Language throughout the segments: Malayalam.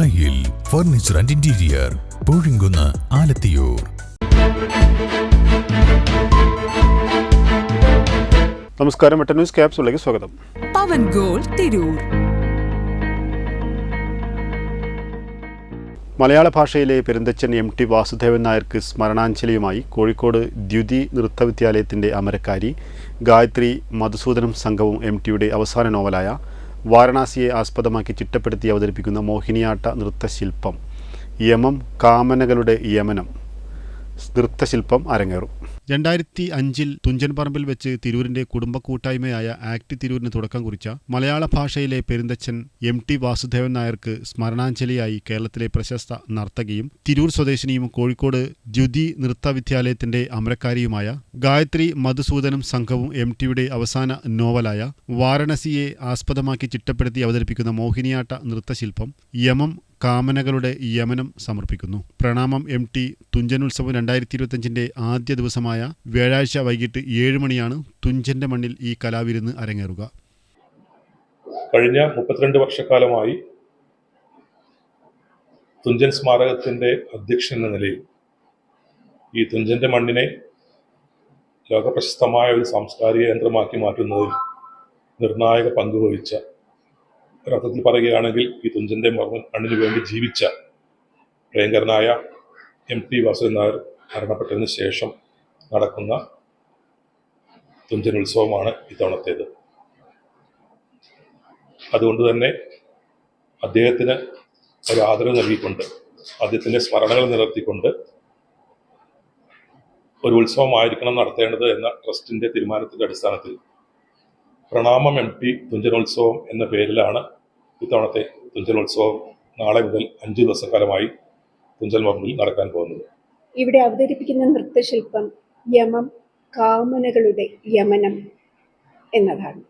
ദായിൽ furniture and interior, Poozhinkunnu, Alathiyur. നമസ്കാരം, വെട്ടൻ ന്യൂസ് ക്യാപ്സിലേക്ക് സ്വാഗതം. പവൻ ഗോൾ തിരൂർ. മലയാള ഭാഷയിലെ പെരുന്തച്ചൻ എം ടി വാസുദേവൻ നായർക്ക് സ്മരണാഞ്ജലിയുമായി കോഴിക്കോട് ദ്യുതി നൃത്തവിദ്യാലയത്തിൻ്റെ അമരക്കാരി ഗായത്രി മധുസൂദനം സംഘവും എം ടിയുടെ അവസാന നോവലായ വാരണാസിയെ ആസ്പദമാക്കി ചിട്ടപ്പെടുത്തി അവതരിപ്പിക്കുന്ന മോഹിനിയാട്ട നൃത്തശില്പം യമം കാമനകളുടെ യമനം നൃത്തശില്പം അരങ്ങേറും. 2005 തുഞ്ചൻ പറമ്പിൽ വെച്ച് തിരൂരിന്റെ കുടുംബ കൂട്ടായ്മയായ ആക്ട് തിരൂരിന് തുടക്കം കുറിച്ച മലയാള ഭാഷയിലെ പെരുന്തച്ചൻ എം ടി വാസുദേവൻ നായർക്ക് സ്മരണാഞ്ജലിയായി കേരളത്തിലെ പ്രശസ്ത നർത്തകിയും തിരൂർ സ്വദേശിനിയും കോഴിക്കോട് ദ്യുതി നൃത്തവിദ്യാലയത്തിന്റെ അമരക്കാരിയുമായ ഗായത്രി മധുസൂദനം സംഘവും എം ടിയുടെ അവസാന നോവലായ വാരണസിയെ ആസ്പദമാക്കി ചിട്ടപ്പെടുത്തി അവതരിപ്പിക്കുന്ന മോഹിനിയാട്ട നൃത്തശില്പം യമം കാമനകളുടെ യമനം സമർപ്പിക്കുന്നു. പ്രണാമം എം ടി തുഞ്ചനുത്സവം 2025 ആദ്യ ദിവസമായ വ്യാഴാഴ്ച വൈകിട്ട് 7 മണിയാണ് തുഞ്ചന്റെ മണ്ണിൽ ഈ കലാവിരുന്ന് അരങ്ങേറുക. കഴിഞ്ഞ 32 വർഷക്കാലമായി തുഞ്ചൻ സ്മാരകത്തിന്റെ അധ്യക്ഷൻ എന്ന നിലയിൽ ഈ തുഞ്ചന്റെ മണ്ണിനെ ലോകപ്രശസ്തമായ ഒരു സാംസ്കാരിക കേന്ദ്രമാക്കി മാറ്റുന്നതിൽ നിർണായക പങ്കുവഹിച്ച, ഒരർത്ഥത്തിൽ പറയുകയാണെങ്കിൽ ഈ തുഞ്ചന്റെ മണ്ണിനു വേണ്ടി ജീവിച്ച പ്രിയങ്കരനായ എം ടി വാസുദേവൻ നായർ മരണപ്പെട്ടതിന് ശേഷം നടക്കുന്ന തുഞ്ചൻ ഉത്സവമാണ് ഇത്തവണത്തേത്. അതുകൊണ്ട് തന്നെ അദ്ദേഹത്തിന് ഒരു ആദരവ് നൽകിക്കൊണ്ട്, അദ്ദേഹത്തിൻ്റെ സ്മരണകൾ നിലനിർത്തിക്കൊണ്ട് ഒരു ഉത്സവമായിരിക്കണം നടത്തേണ്ടത് എന്ന ട്രസ്റ്റിൻ്റെ തീരുമാനത്തിൻ്റെ അടിസ്ഥാനത്തിൽ പ്രണാമം എം ടി തുഞ്ചനോത്സവം എന്ന പേരിലാണ് ഇത്തവണത്തെ തുഞ്ചനോത്സവം നാളെ മുതൽ 5 ദിവസക്കാലമായി തുഞ്ചൻ പറമ്പിൽ നടക്കാൻ പോകുന്നത്. ഇവിടെ അവതരിപ്പിക്കുന്ന നൃത്തശില്പം യമം കാമനകളുടെ യമനം എന്നതാണ്.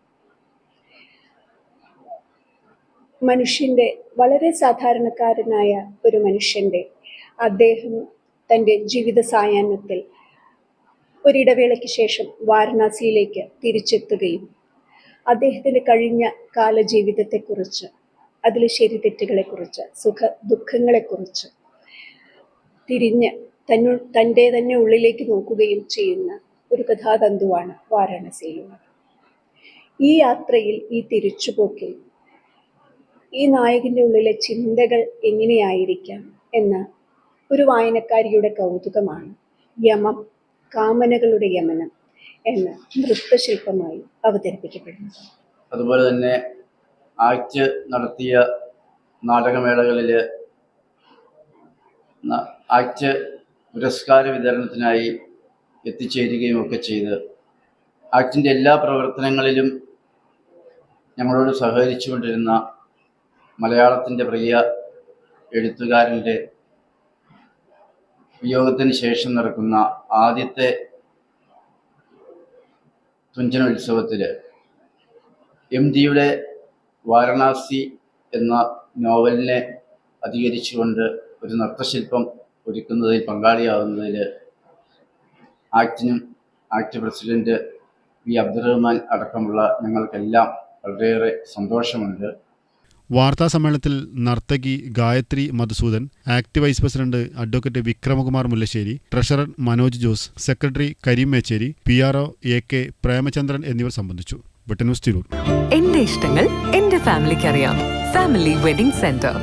മനുഷ്യൻ്റെ, വളരെ സാധാരണക്കാരനായ ഒരു മനുഷ്യൻ്റെ, അദ്ദേഹം തൻ്റെ ജീവിത സായാഹ്നത്തിൽ ഒരിടവേളയ്ക്ക് ശേഷം വാരണാസിയിലേക്ക് തിരിച്ചെത്തുകയും അദ്ദേഹത്തിൻ്റെ കഴിഞ്ഞ കാലജീവിതത്തെക്കുറിച്ച്, അതിലെ ശരിതെറ്റുകളെക്കുറിച്ച്, സുഖ ദുഃഖങ്ങളെക്കുറിച്ച് തിരിഞ്ഞ് തൻ്റെ തന്നെ ഉള്ളിലേക്ക് നോക്കുകയും ചെയ്യുന്ന ഒരു കഥാതന്തുവാണ് വാരാണസിയിലുള്ളത്. ഈ യാത്രയിൽ, ഈ തിരിച്ചുപോക്കിൽ ഈ നായകൻ്റെ ഉള്ളിലെ ചിന്തകൾ എങ്ങനെയായിരിക്കാം എന്ന ഒരു വായനക്കാരിയുടെ കൗതുകമാണ് യമം കാമനകളുടെ യമനം എന്ന നൃത്തശില്പമായി അവതരിപ്പിക്കപ്പെടുന്നത്. അതുപോലെ തന്നെ ആക്ട് നടത്തിയ നാടകമേളകളിൽ ആക്ട് പുരസ്കാര വിതരണത്തിനായി എത്തിച്ചേരുകയും ഒക്കെ ചെയ്ത് ആക്ടിൻ്റെ എല്ലാ പ്രവർത്തനങ്ങളിലും ഞങ്ങളോട് സഹകരിച്ചുകൊണ്ടിരുന്ന മലയാളത്തിൻ്റെ പ്രിയ എഴുത്തുകാരൻ്റെ വിയോഗത്തിന് ശേഷം നടക്കുന്ന ആദ്യത്തെ തുഞ്ചനോത്സവത്തിൽ എം ടിയുടെ വാരണാസി എന്ന നോവലിനെ അധികരിച്ചുകൊണ്ട് ഒരു നൃത്തശില്പം ഒരുക്കുന്നതിൽ പങ്കാളിയാവുന്നതിൽ ആക്ടിനും ആക്ട് പ്രസിഡന്റ് വി അബ്ദുറഹ്മാൻ അടക്കമുള്ള ഞങ്ങൾക്കെല്ലാം വളരെയേറെ സന്തോഷമുണ്ട്. വാർത്താ സമ്മേളനത്തിൽ നർത്തകി Gayathri Madhusudan, ACT vice president advocate Vikramakumar Mullassery, treasurer Manoj Jose, secretary Kareem Mechery, PRO AK Premachandran എന്നിവർ സംബന്ധിച്ചു. വെട്ടൻ ന്യൂസ് തിരൂർ. എന്റെ ഇഷ്ടങ്ങൾ എന്റെ ഫാമിലിക്ക് അറിയാം. Family wedding centre.